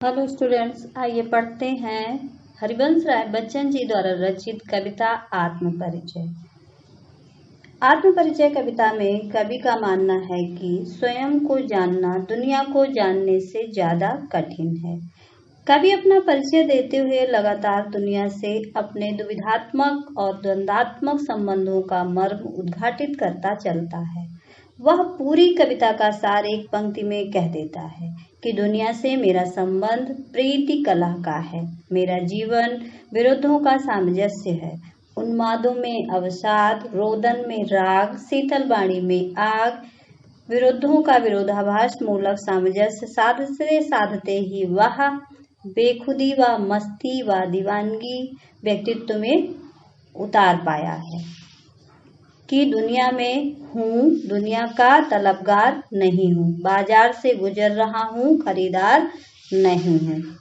Hello students, आइए पढ़ते हैं हरिवंश राय बच्चन जी द्वारा रचित कविता आत्मपरिचय। आत्मपरिचय कविता में कवि का मानना है कि स्वयं को जानना दुनिया को जानने से ज्यादा कठिन है। कवि अपना परिचय देते हुए लगातार दुनिया से अपने दुविधात्मक और द्वंद्वात्मक संबंधों का मर्म उद्घाटित करता चलता है। वह पूरी कविता का सार एक पंक्ति में कह देता है कि दुनिया से मेरा संबंध प्रीति कलह का है। मेरा जीवन विरोधों का सामंजस्य है। उन्मादों में अवसाद, रोदन में राग, शीतल वाणी में आग, विरोधों का विरोधाभास मूलक सामंजस्य साधते साधते ही वह बेखुदी व मस्ती व दीवानगी व्यक्तित्व में उतार पाया है कि दुनिया में हूँ, दुनिया का तलबगार नहीं हूँ, बाजार से गुजर रहा हूँ, खरीदार नहीं हूँ।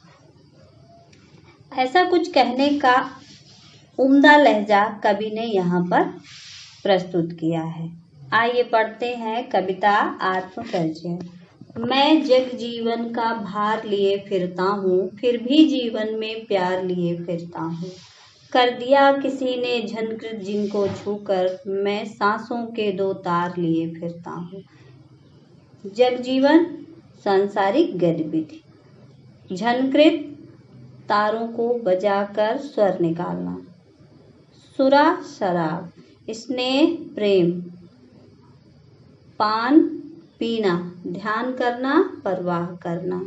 ऐसा कुछ कहने का उम्दा लहजा कवि ने यहाँ पर प्रस्तुत किया है। आइए पढ़ते हैं कविता आत्मपरिचय। मैं जग जीवन का भार लिए फिरता हूँ, फिर भी जीवन में प्यार लिए फिरता हूँ। कर दिया किसी ने झनकृत जिनको छूकर, मैं सांसों के दो तार लिए फिरता हूँ। जग जीवन सांसारिक गतिविधि, झनकृत तारों को बजाकर स्वर निकालना, सुरा शराब, स्नेह प्रेम, पान पीना, ध्यान करना, परवाह करना।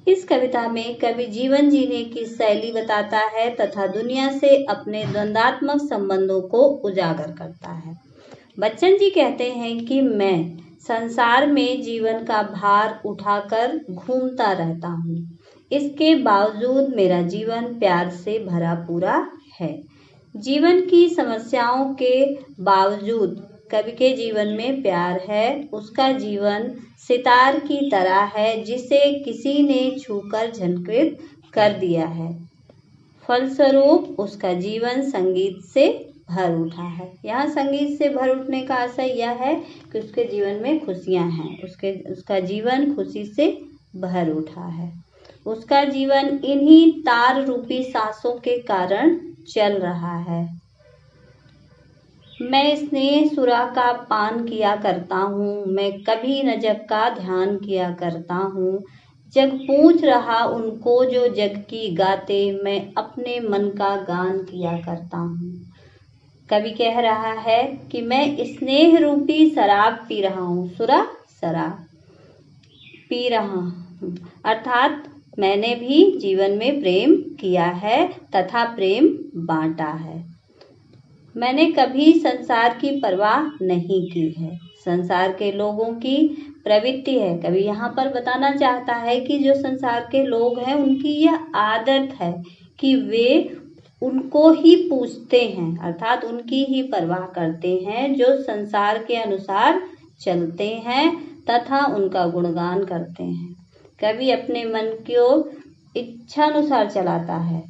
इस कविता में कवि जीवन जीने की शैली बताता है तथा दुनिया से अपने द्वंद्वात्मक संबंधों को उजागर करता है। बच्चन जी कहते हैं कि मैं संसार में जीवन का भार उठाकर घूमता रहता हूँ, इसके बावजूद मेरा जीवन प्यार से भरा पूरा है। जीवन की समस्याओं के बावजूद कवि के जीवन में प्यार है। उसका जीवन सितार की तरह है जिसे किसी ने छूकर झनकृत कर दिया है। फलस्वरूप उसका जीवन संगीत से भर उठा है। यहाँ संगीत से भर उठने का आशय यह है कि उसके जीवन में खुशियाँ हैं, उसका जीवन खुशी से भर उठा है। उसका जीवन इन्हीं तार रूपी सांसों के कारण चल रहा है। मैं स्नेह सुरा का पान किया करता हूँ, मैं कभी न जग का ध्यान किया करता हूँ। जग पूछ रहा उनको जो जग की गाते, मैं अपने मन का गान किया करता हूँ। कवि कह रहा है कि मैं स्नेह रूपी शराब पी रहा हूँ, सुरा शराब पी रहा हूँ, अर्थात मैंने भी जीवन में प्रेम किया है तथा प्रेम बांटा है। मैंने कभी संसार की परवाह नहीं की है। संसार के लोगों की प्रवृत्ति है। कवि यहाँ पर बताना चाहता है कि जो संसार के लोग हैं उनकी यह आदत है कि वे उनको ही पूछते हैं, अर्थात उनकी ही परवाह करते हैं जो संसार के अनुसार चलते हैं तथा उनका गुणगान करते हैं। कवि अपने मन को इच्छानुसार चलाता है,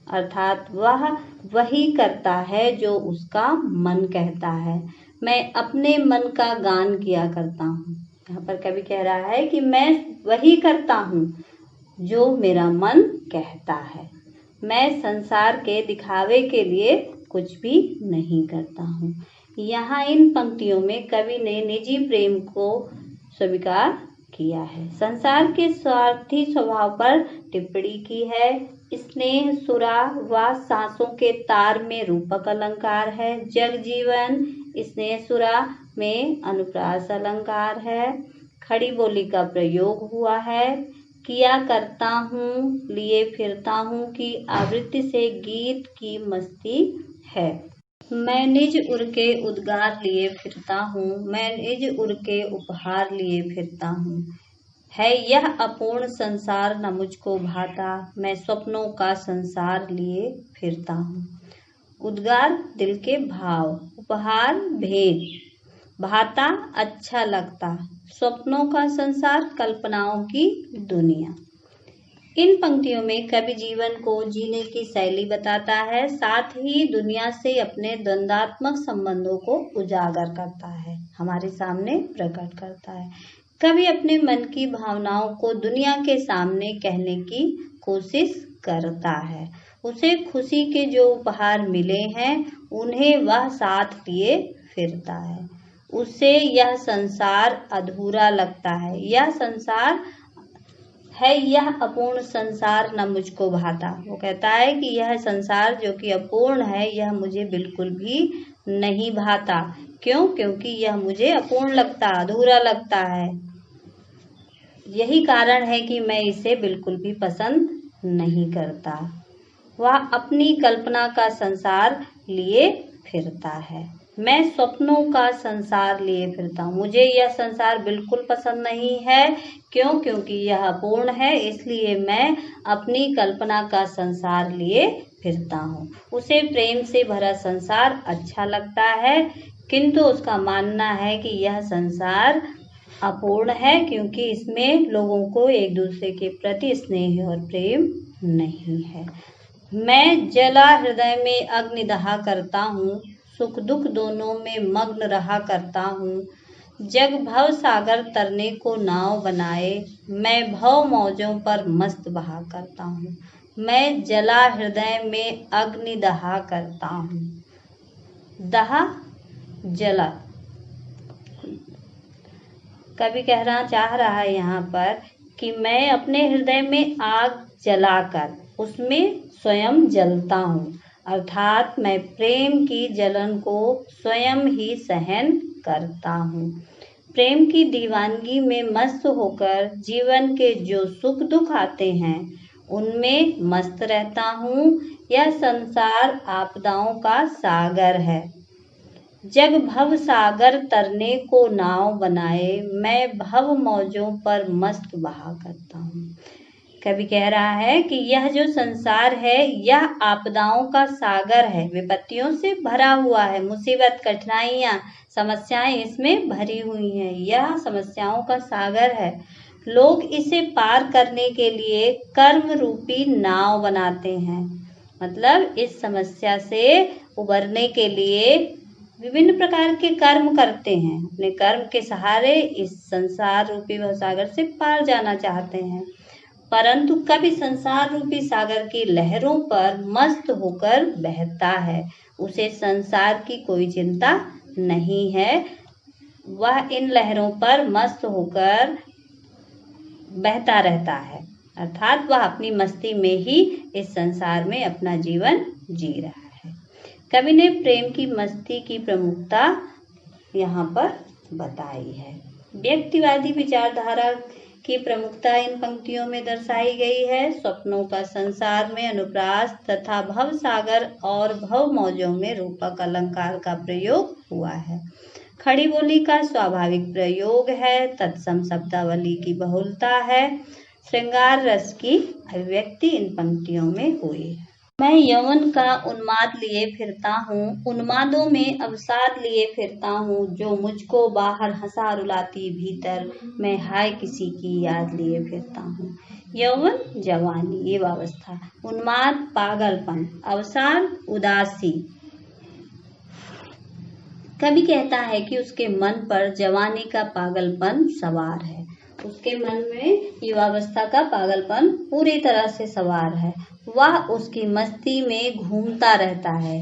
अर्थात वह वही करता है जो उसका मन कहता है। मैं अपने मन का गान किया करता हूँ। यहाँ पर कवि कह रहा है कि मैं वही करता हूँ जो मेरा मन कहता है। मैं संसार के दिखावे के लिए कुछ भी नहीं करता हूँ। यहाँ इन पंक्तियों में कवि ने निजी प्रेम को स्वीकार किया है, संसार के स्वार्थी स्वभाव पर टिप्पणी की है। स्नेह सुरा व सांसों के तार में रूपक अलंकार है। जग जीवन स्नेह सुरा में अनुप्रास अलंकार है। खड़ी बोली का प्रयोग हुआ है। किया करता हूँ, लिए फिरता हूँ की आवृत्ति से गीत की मस्ती है। मैं निज उर के उद्गार लिए फिरता हूँ, मैं निज उर के उपहार लिए फिरता हूँ। है यह अपूर्ण संसार न मुझको भाता, मैं स्वप्नों का संसार लिए फिरता हूँ। उद्गार दिल के भाव, उपहार भेद, भाता अच्छा लगता, स्वप्नों का संसार कल्पनाओं की दुनिया। इन पंक्तियों में कवि जीवन को जीने की शैली बताता है, साथ ही दुनिया से अपने द्वंद्वात्मक संबंधों को उजागर करता है, हमारे सामने प्रकट करता है। कभी अपने मन की भावनाओं को दुनिया के सामने कहने की कोशिश करता है। उसे खुशी के जो उपहार मिले हैं उन्हें वह साथ लिए फिरता है। उसे यह संसार अधूरा लगता है। यह संसार है, यह अपूर्ण संसार न मुझको भाता। वो कहता है कि यह संसार जो कि अपूर्ण है यह मुझे बिल्कुल भी नहीं भाता। क्यों? क्योंकि यह मुझे अपूर्ण लगता, अधूरा लगता है। यही कारण है कि मैं इसे बिल्कुल भी पसंद नहीं करता। वह अपनी कल्पना का संसार लिए फिरता है। मैं स्वप्नों का संसार लिए फिरता हूँ। मुझे यह संसार बिल्कुल पसंद नहीं है। क्यों? क्योंकि यह अपूर्ण है, इसलिए मैं अपनी कल्पना का संसार लिए फिरता हूँ। उसे प्रेम से भरा संसार अच्छा लगता है, किंतु उसका मानना है कि यह संसार अपूर्ण है, क्योंकि इसमें लोगों को एक दूसरे के प्रति स्नेह और प्रेम नहीं है। मैं जला हृदय में अग्नि दहा करता हूँ, सुख दुख दोनों में मग्न रहा करता हूँ। जग भव सागर तरने को नाव बनाए, मैं भव मौजों पर मस्त बहा करता हूँ। मैं जला हृदय में अग्नि दहा करता हूँ। दहा, जला। कवि कहना चाह रहा है यहाँ पर कि मैं अपने हृदय में आग जलाकर उसमें स्वयं जलता हूँ, अर्थात मैं प्रेम की जलन को स्वयं ही सहन करता हूँ। प्रेम की दीवानगी में मस्त होकर जीवन के जो सुख दुख आते हैं उनमें मस्त रहता हूँ। यह संसार आपदाओं का सागर है। जग भव सागर तरने को नाव बनाए, मैं भव मौजों पर मस्त बहा करता हूँ। कवि कह रहा है कि यह जो संसार है यह आपदाओं का सागर है, विपत्तियों से भरा हुआ है। मुसीबत, कठिनाइयाँ, समस्याएं इसमें भरी हुई हैं। यह समस्याओं का सागर है। लोग इसे पार करने के लिए कर्म रूपी नाव बनाते हैं। मतलब इस समस्या से उबरने के लिए विभिन्न प्रकार के कर्म करते हैं। अपने कर्म के सहारे इस संसार रूपी भवसागर से पार जाना चाहते हैं, परंतु कभी संसार रूपी सागर की लहरों पर मस्त होकर बहता है। उसे संसार की कोई चिंता नहीं है। वह इन लहरों पर मस्त होकर बहता रहता है, अर्थात वह अपनी मस्ती में ही इस संसार में अपना जीवन जी रहा है। कवि ने प्रेम की मस्ती की प्रमुखता यहाँ पर बताई है। व्यक्तिवादी विचारधारा की प्रमुखता इन पंक्तियों में दर्शाई गई है। स्वप्नों का संसार में अनुप्रास तथा भव सागर और भव मौजों में रूपक अलंकार का प्रयोग हुआ है। खड़ी बोली का स्वाभाविक प्रयोग है। तत्सम शब्दावली की बहुलता है। श्रृंगार रस की अभिव्यक्ति इन पंक्तियों में हुई है। मैं यौवन का उन्माद लिए फिरता हूँ, उन्मादों में अवसाद लिए फिरता हूँ। जो मुझको बाहर हंसा रुलाती, भीतर मैं हाय किसी की याद लिए फिरता हूँ। यौवन जवानी, ये अवस्था। उन्माद पागलपन, अवसाद उदासी। कवि कहता है कि उसके मन पर जवानी का पागलपन सवार है। उसके मन में युवावस्था का पागलपन पूरी तरह से सवार है। वह उसकी मस्ती में घूमता रहता है।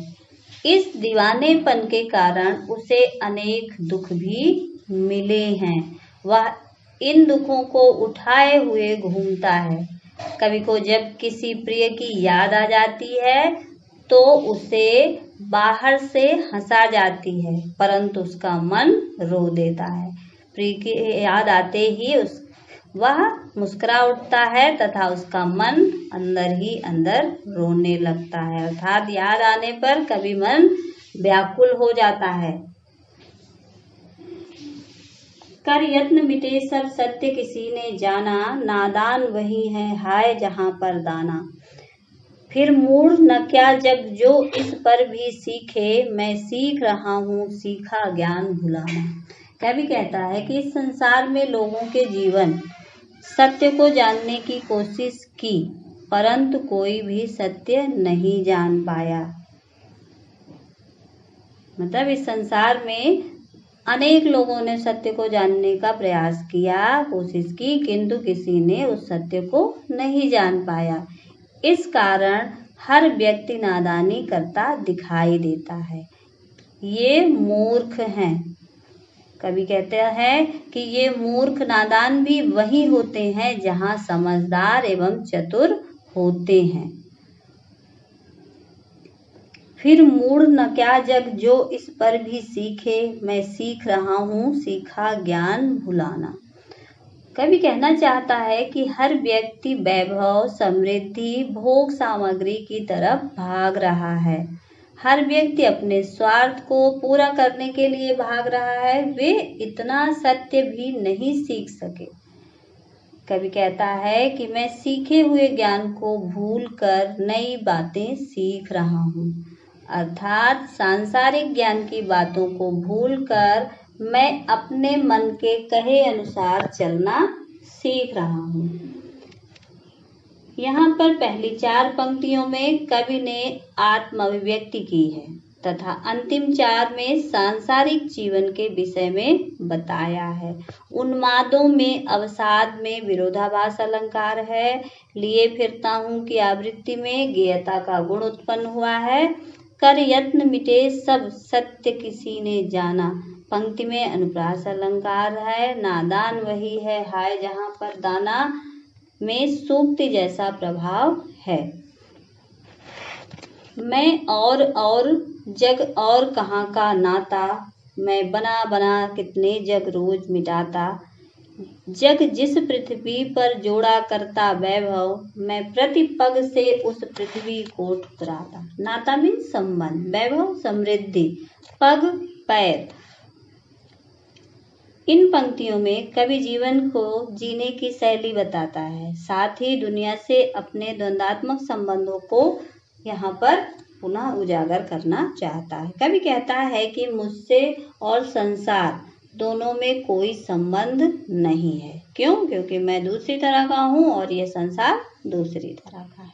इस दीवानेपन के कारण उसे अनेक दुख भी मिले हैं। वह इन दुखों को उठाए हुए घूमता है। कवि को जब किसी प्रिय की याद आ जाती है तो उसे बाहर से हंसा जाती है, परंतु उसका मन रो देता है। प्रिय की याद आते ही वह मुस्कुरा उठता है तथा उसका मन अंदर ही अंदर रोने लगता है, अर्थात याद आने पर कभी मन व्याकुल हो जाता है। कर यत्न मिटे सब सत्य किसी ने जाना, नादान वही है हाय जहां पर दाना। फिर मूढ़ न क्या जग जो इस पर भी सीखे, मैं सीख रहा हूँ सीखा ज्ञान भुलाना। कवि कहता है कि इस संसार में लोगों के जीवन सत्य को जानने की कोशिश की, परंतु कोई भी सत्य नहीं जान पाया। मतलब इस संसार में अनेक लोगों ने सत्य को जानने का प्रयास किया, कोशिश की, किंतु किसी ने उस सत्य को नहीं जान पाया। इस कारण हर व्यक्ति नादानी करता दिखाई देता है। ये मूर्ख हैं। कवि कहते हैं कि ये मूर्ख नादान भी वही होते हैं जहाँ समझदार एवं चतुर होते हैं। फिर मूढ़ न क्या जग जो इस पर भी सीखे, मैं सीख रहा हूँ सीखा ज्ञान भुलाना। कवि कहना चाहता है कि हर व्यक्ति वैभव, समृद्धि, भोग सामग्री की तरफ भाग रहा है। हर व्यक्ति अपने स्वार्थ को पूरा करने के लिए भाग रहा है। वे इतना सत्य भी नहीं सीख सके। कवि कहता है कि मैं सीखे हुए ज्ञान को भूलकर नई बातें सीख रहा हूँ, अर्थात सांसारिक ज्ञान की बातों को भूलकर मैं अपने मन के कहे अनुसार चलना सीख रहा हूँ। यहाँ पर पहली 4 पंक्तियों में कवि ने आत्म अभिव्यक्ति की है तथा अंतिम 4 में सांसारिक जीवन के विषय में बताया है। उन्मादों में, अवसाद में विरोधाभास अलंकार है। लिए फिरता हूँ की आवृत्ति में गेयता का गुण उत्पन्न हुआ है। कर यत्न मिटे सब सत्य किसी ने जाना, पंक्ति में अनुप्रास अलंकार है। नादान वही है हाय जहाँ पर दाना में सूक्ति जैसा प्रभाव है। मैं और जग और कहाँ का नाता, मैं बना बना कितने जग रोज मिटाता। जग जिस पृथ्वी पर जोड़ा करता वैभव, मैं प्रति पग से उस पृथ्वी को ठुकराता। नाता मीन संबंध, वैभव समृद्धि, पग पैर। इन पंक्तियों में कवि जीवन को जीने की शैली बताता है, साथ ही दुनिया से अपने द्वंद्वात्मक संबंधों को यहाँ पर पुनः उजागर करना चाहता है। कवि कहता है कि मुझसे और संसार दोनों में कोई संबंध नहीं है। क्यों? क्योंकि मैं दूसरी तरह का हूँ और ये संसार दूसरी तरह का है।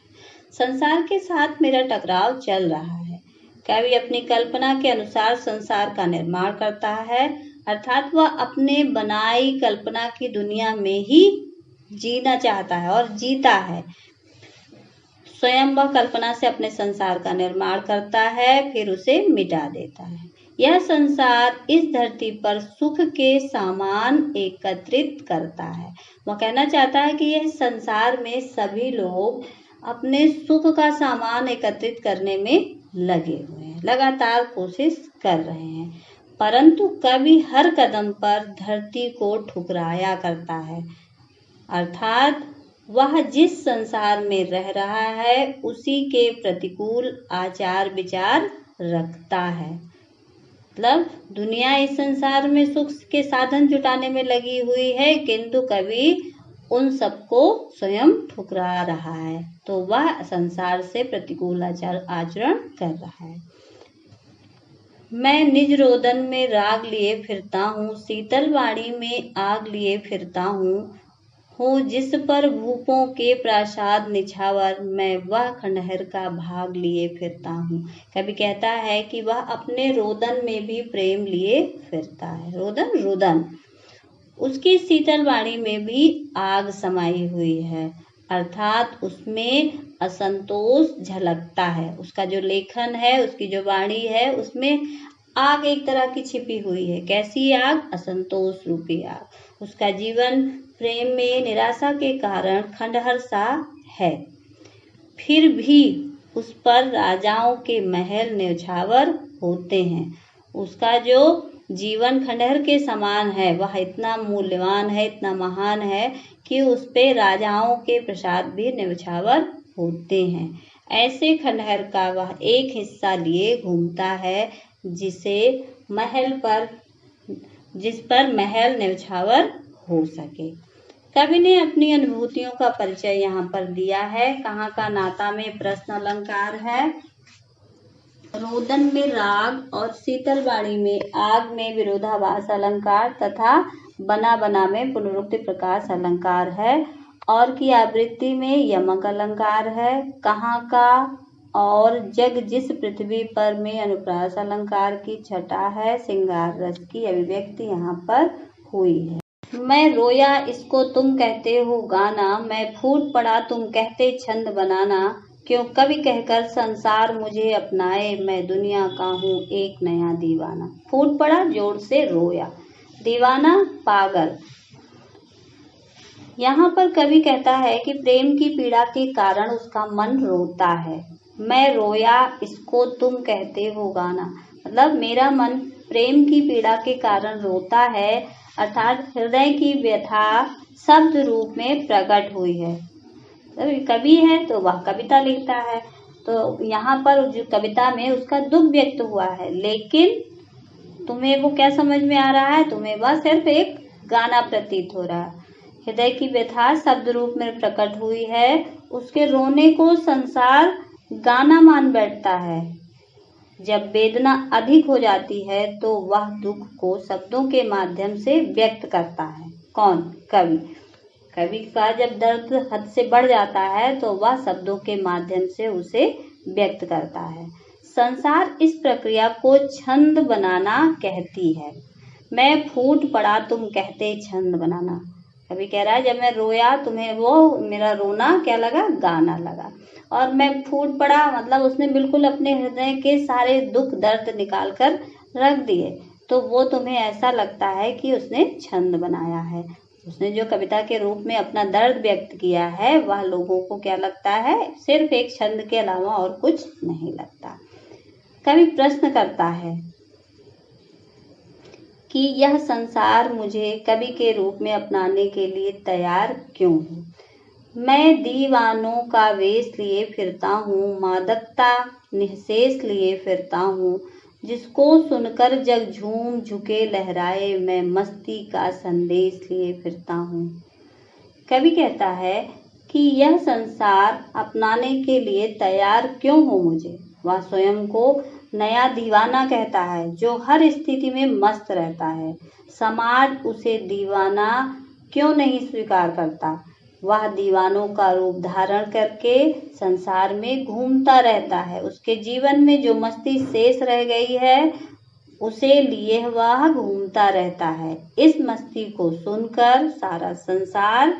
संसार के साथ मेरा टकराव चल रहा है। कवि अपनी कल्पना के अनुसार संसार का निर्माण करता है, अर्थात वह अपने बनाई कल्पना की दुनिया में ही जीना चाहता है और जीता है। स्वयं वह कल्पना से अपने संसार का निर्माण करता है, फिर उसे मिटा देता है। यह संसार इस धरती पर सुख के सामान एकत्रित करता है। वह कहना चाहता है कि यह संसार में सभी लोग अपने सुख का सामान एकत्रित करने में लगे हुए हैं, लगातार कोशिश कर रहे हैं, परंतु कवि हर कदम पर धरती को ठुकराया करता है, अर्थात वह जिस संसार में रह रहा है उसी के प्रतिकूल आचार विचार रखता है। मतलब दुनिया इस संसार में सुख के साधन जुटाने में लगी हुई है, किंतु कवि उन सबको स्वयं ठुकरा रहा है, तो वह संसार से प्रतिकूल आचरण कर रहा है। मैं निज रोदन में राग लिए फिरता हूँ, शीतल वाणी में आग लिए फिरता हूँ जिस पर भूपों के प्रासाद निछावर, मैं वह खंडहर का भाग लिए फिरता हूँ। कवि कहता है कि वह अपने रोदन में भी प्रेम लिए फिरता है। रोदन रुदन, उसकी शीतल वाणी में भी आग समाई हुई है, अर्थात उसमें असंतोष झलकता है। उसका जो लेखन है, उसकी जो वाणी है, उसमें आग एक तरह की छिपी हुई है। कैसी आग? असंतोष रूपी आग। उसका जीवन प्रेम में निराशा के कारण खंडहर सा है, फिर भी उस पर राजाओं के महल न्यौछावर होते हैं। उसका जो जीवन खंडहर के समान है, वह इतना मूल्यवान है, इतना महान है कि उस पे राजाओं के प्रसाद भी न्यौछावर होते हैं। ऐसे खंडहर का वह एक हिस्सा लिए घूमता है जिस पर महल न्यौछावर हो सके। कवि ने अपनी अनुभूतियों का परिचय यहाँ पर दिया है। कहाँ का नाता में प्रश्न अलंकार है, रोदन में राग और शीतल वाणी में आग में विरोधाभास अलंकार तथा बना बना में पुनरुक्ति प्रकाश अलंकार है, और की आवृत्ति में यमक अलंकार है। कहाँ का और जग जिस पृथ्वी पर में अनुप्रास अलंकार की छटा है, श्रृंगार रस की अभिव्यक्ति यहाँ पर हुई है। मैं रोया इसको तुम कहते हो गाना, मैं फूट पड़ा तुम कहते छंद बनाना, क्यों कवि कहकर संसार मुझे अपनाए, मैं दुनिया का हूँ एक नया दीवाना। फूट पड़ा जोर से रोया, दीवाना पागल। यहाँ पर कवि कहता है कि प्रेम की पीड़ा के कारण उसका मन रोता है। मैं रोया इसको तुम कहते हो गाना, मतलब मेरा मन प्रेम की पीड़ा के कारण रोता है, अर्थात हृदय की व्यथा शब्द रूप में प्रकट हुई है। कवि है तो वह कविता लिखता है, तो यहाँ पर जो कविता में उसका दुख व्यक्त हुआ है, लेकिन तुम्हें वो क्या समझ में आ रहा है, तुम्हें वह सिर्फ एक गाना प्रतीत हो रहा है। हृदय की व्यथा शब्द रूप में प्रकट हुई है, उसके रोने को संसार गाना मान बैठता है। जब वेदना अधिक हो जाती है तो वह दुख को शब्दों के माध्यम से व्यक्त करता है। कौन? कवि। कवि का जब दर्द हद से बढ़ जाता है तो वह शब्दों के माध्यम से उसे व्यक्त करता है। संसार इस प्रक्रिया को छंद बनाना कहती है। मैं फूट पड़ा तुम कहते छंद बनाना। कवि कह रहा है जब मैं रोया तुम्हें वो मेरा रोना क्या लगा, गाना लगा, और मैं फूट पड़ा मतलब उसने बिल्कुल अपने हृदय के सारे दुख दर्द निकाल कर रख दिए, तो वो तुम्हें ऐसा लगता है कि उसने छंद बनाया है। उसने जो कविता के रूप में अपना दर्द व्यक्त किया है वह लोगों को क्या लगता है, सिर्फ एक छंद के अलावा और कुछ नहीं लगता। कवि प्रश्न करता है कि यह संसार मुझे कवि के रूप में अपनाने के लिए तैयार क्यों है। मैं दीवानों का वेश लिए फिरता हूँ, मादकता निःशेष लिए फिरता हूँ, जिसको सुनकर जग झूम झुके लहराए, मैं मस्ती का संदेश लिए फिरता हूँ। कवि कहता है कि यह संसार अपनाने के लिए तैयार क्यों हो मुझे। वह स्वयं को नया दीवाना कहता है जो हर स्थिति में मस्त रहता है। समाज उसे दीवाना क्यों नहीं स्वीकार करता। वह दीवानों का रूप धारण करके संसार में घूमता रहता है। उसके जीवन में जो मस्ती शेष रह गई है उसे लिए वह घूमता रहता है। इस मस्ती को सुनकर सारा संसार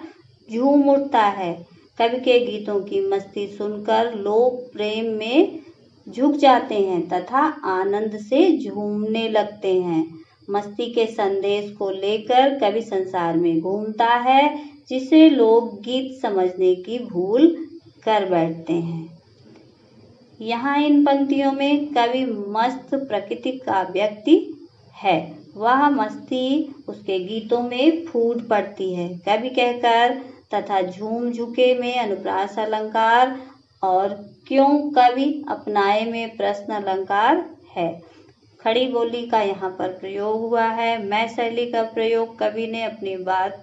झूम उठता है। कवि के गीतों की मस्ती सुनकर लोग प्रेम में झुक जाते हैं तथा आनंद से झूमने लगते हैं। मस्ती के संदेश को लेकर कवि संसार में घूमता है, जिसे लोग गीत समझने की भूल कर बैठते हैं। यहाँ इन पंक्तियों में कवि मस्त प्रकृति का व्यक्ति है। वह मस्ती उसके गीतों में फूट पड़ती है। कवि कहकर तथा झूम झुके में अनुप्रास अलंकार और क्यों कवि अपनाए में प्रश्न अलंकार है। खड़ी बोली का यहाँ पर प्रयोग हुआ है। मैं शैली का प्रयोग कवि ने अपनी बात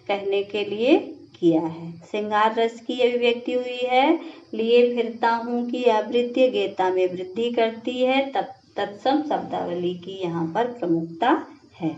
कहने के लिए किया है। श्रृंगार रस की अभिव्यक्ति हुई है। लिए फिरता हूँ की आवृत्ति गेता में वृद्धि करती है। तब तत्सम शब्दावली की यहाँ पर प्रमुखता है।